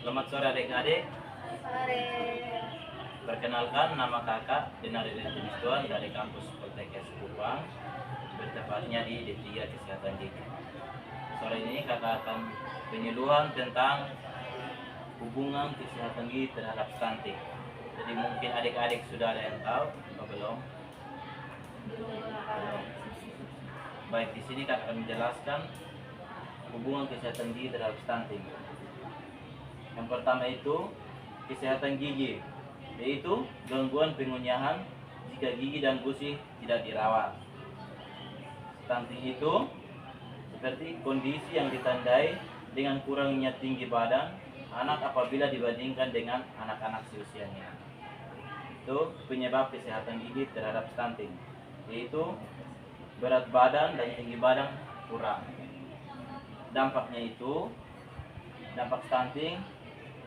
Selamat sore adik-adik. Sore. Perkenalkan, nama kakak Denari Tuan dari kampus Poltekkes Kupang, bertepatnya di D3 Kesehatan Gigi. Sore ini kakak akan penyuluhan tentang hubungan kesehatan gigi terhadap stunting. Jadi mungkin adik-adik sudah ada yang tahu atau belum? Belum. Baik, di sini kakak akan menjelaskan hubungan kesehatan gigi terhadap stunting. Yang pertama itu kesehatan gigi, yaitu gangguan pengunyahan jika gigi dan gusi tidak dirawat. Stunting itu seperti kondisi yang ditandai dengan kurangnya tinggi badan anak apabila dibandingkan dengan anak-anak seusianya. Itu penyebab kesehatan gigi terhadap stunting, yaitu berat badan dan tinggi badan kurang. Dampak stunting,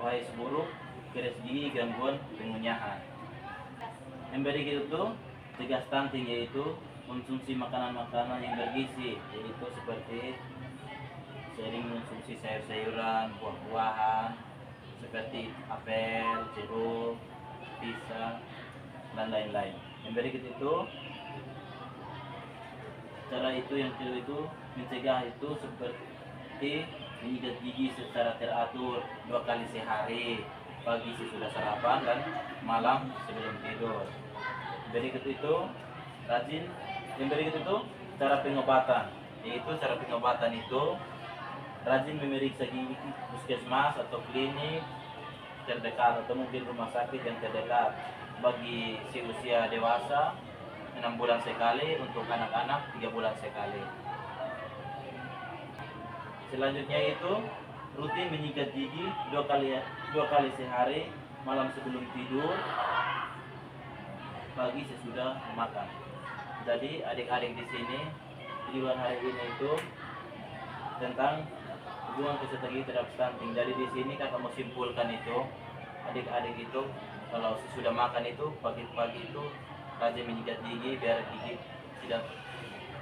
OHS buruk, keras gigi, gangguan pengunyahan. Yang berikut itu cegah stunting, yaitu konsumsi makanan-makanan yang bergizi, yaitu seperti sering mengonsumsi sayur-sayuran, buah-buahan seperti apel, jeruk, pisang, dan lain-lain. Yang berikut itu yang kedua itu mencegah itu seperti menyikat gigi secara teratur 2 kali sehari, pagi sesudah sarapan dan malam sebelum tidur. Berikut itu cara pengobatan, yaitu cara pengobatan itu rajin memeriksa gigi puskesmas atau klinik terdekat atau mungkin rumah sakit yang terdekat. Bagi si usia dewasa 6 bulan sekali, untuk anak-anak 3 bulan sekali. Selanjutnya itu rutin menyikat gigi 2 kali sehari, malam sebelum tidur, pagi sesudah makan. Jadi adik-adik di sini tujuan hari ini itu tentang hubungan kesehatan gigi terhadap stunting. Jadi di sini kakak mau simpulkan itu adik-adik itu kalau sesudah makan itu pagi-pagi itu rajin menyikat gigi biar gigi tidak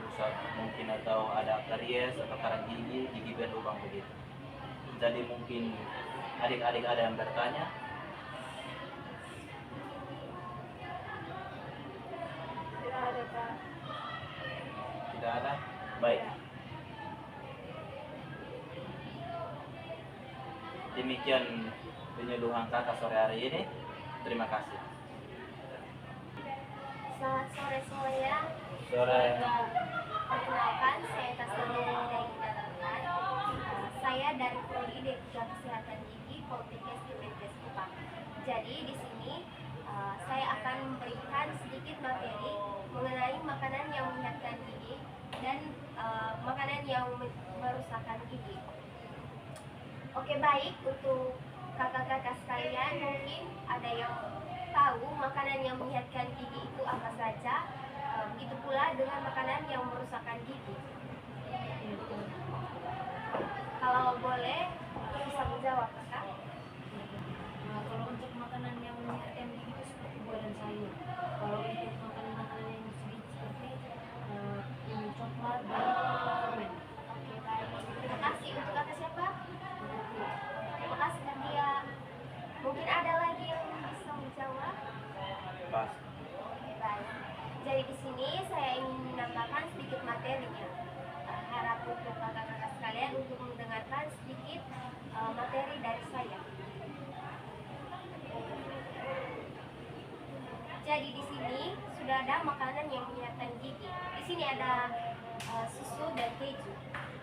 rusak mungkin, atau ada karies atau karang gigi berlubang begitu. Jadi mungkin adik-adik ada yang bertanya? Tidak ada, Kak. Tidak ada? Baik. Demikian penyuluhan kakak sore hari ini. Terima kasih. Selamat sore semuanya. Sore. Perkenalkan, saya Tasmini dari Datangan. Saya dari Prodi D3 Kesehatan Gigi Poltekkes Kupang. Jadi di sini saya akan memberikan sedikit materi mengenai makanan yang menyehatkan gigi dan makanan yang merusakkan gigi. Oke, baik, untuk kakak-kakak sekalian mungkin ada yang tahu makanan yang menyehatkan gigi itu apa saja. Begitu pula dengan makanan yang merusakkan gigi. Kalau boleh bisa menjawab, kakak. Nah, kalau untuk makanan yang menyehatkan gigi itu seperti buah dan sayur. Kalau untuk makanan-makanan yang sedikit seperti coklat dan permen. Oke, baik. Terima kasih. Untuk kakak siapa? Terima kasih, Nadia. Mungkin ada lagi yang bisa menjawab? Pas. Oke, baik. Jadi di sini saya ingin menambahkan sedikit materinya. Harap untuk kakak-kakak sekalian untuk mendengarkan sedikit materi dari saya. Jadi di sini sudah ada makanan yang menyehatkan gigi. Di sini ada susu dan keju.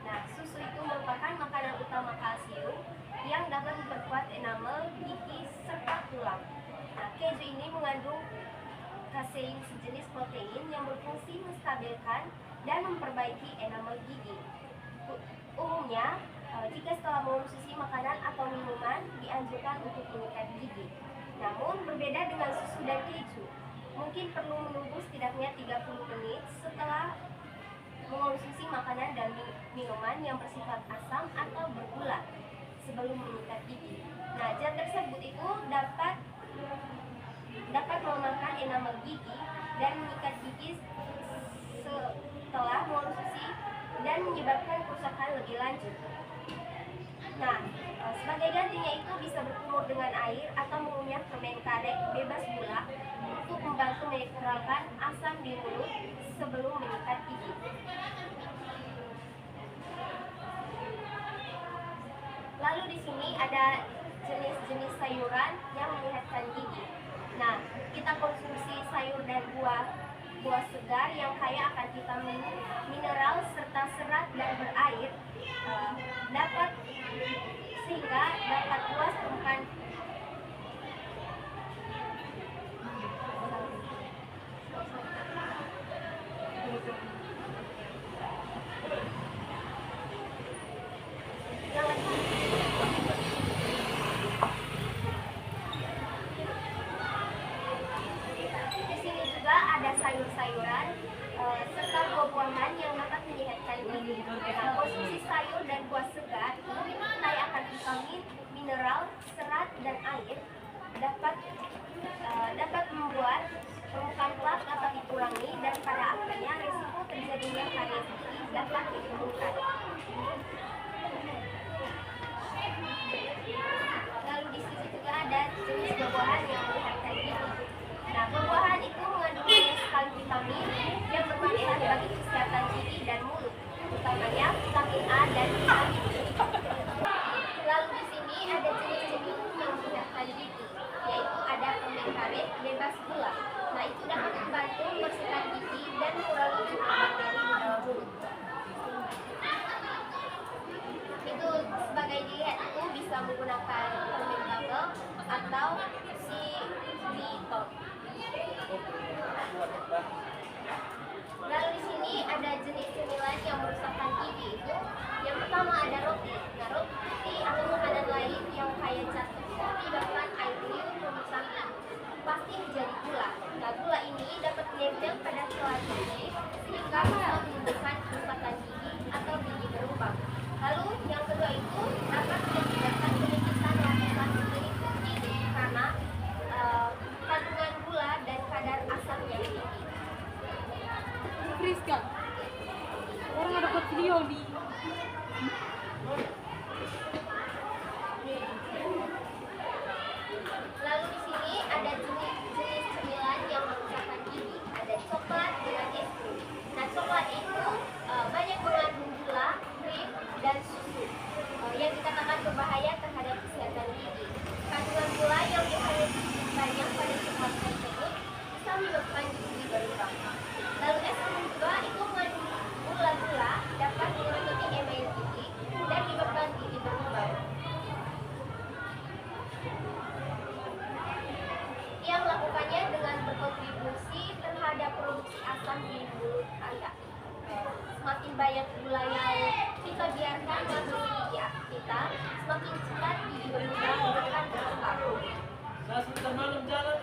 Nah, susu itu merupakan makanan utama kalsium yang dapat memperkuat enamel gigi serta tulang. Nah, keju ini mengandung kasein, sejenis protein yang berfungsi menstabilkan dan memperbaiki enamel gigi. Umumnya, jika setelah mengonsumsi makanan atau minuman, dianjurkan untuk menyikat gigi. Namun, berbeda dengan susu dan keju, mungkin perlu menunggu setidaknya 30 menit setelah mengonsumsi makanan dan minuman yang bersifat asam atau bergula sebelum menyikat gigi. Nah, zat tersebut itu dapat melemahkan enamel gigi dan menyikat gigi setelah mengonsumsi dan menyebabkan kerusakan lebih lanjut. Nah, sebagai gantinya itu bisa berkumur dengan air atau mengunyah permen karet bebas gula untuk membantu menetralkan asam di mulut sebelum menyikat gigi. Lalu di sini ada jenis-jenis sayuran yang menyehatkan gigi. Nah, kita konsumsi sayur dan buah segar yang kaya akan vitamin, mineral serta serat dan berair sehingga dapat puas permukaan sayur-sayuran serta buah-buahan yang dapat menyehatkan gigi. Nah, konsumsi sayur dan buah segar ini kaya akan vitamin, mineral, serat dan air dapat membuat permukaan plak dapat dikurangi dan pada akhirnya risiko terjadinya karies gigi dapat diturunkan. Lalu di sini juga ada jenis buah-buahan yang menyehatkan gigi. Nah, buah-buahan itu mengandung banyak sekali vitamin yang bermanfaat bagi kesehatan gigi dan mulut, utamanya vitamin A dan vitamin E. Lalu di sini ada jenis-jenis yang menyehatkan gigi, yaitu ada permen karet bebas gula. Nah, itu dapat membantu membersihkan gigi dan mengurangi jumlah bakteri di dalam mulut. Itu sebagai dilihat itu bisa menggunakan permen bubble atau si xylitol. Lalu di sini ada jenis cemilan yang merusakkan gigi itu. Yang pertama ada roti. Nah, roti atau makanan lain yang kaya zat menyebabkan air liur merusak pasti menjadi gula. Nah, gula ini dapat menempel pada celah gigi sehingga bisa menimbulkan kerusakan gigi atau gigi berlubang. Lalu yang kedua itu dapat menyebabkan penipisan lapisan peliput gigi karena kandungan gula dan kadar asam yang tinggi. Friska, orang ada buat video di Lalu di sini ada jenis cemilan yang merusakkan gigi. Ada coklat dengan es krim. Nah, coklat itu banyak mengandung gula, krim, dan susu yang dikatakan berbahaya terhadap kesehatan gigi. Kandungan gula yang banyak pada coklat tersebut bisa menyebabkan gigi berlubang. Lalu es krim juga itu mengandung gula dapat mengurangi email gigi dan menyebabkan gigi berlubang. Ia melakukannya dengan berkontribusi terhadap produksi asam di mulut Anda. Semakin banyak gula yang kita biarkan masuk di gigi kita, semakin cepat gigi berlubang akan berkembang. Saya sudah malam jalan.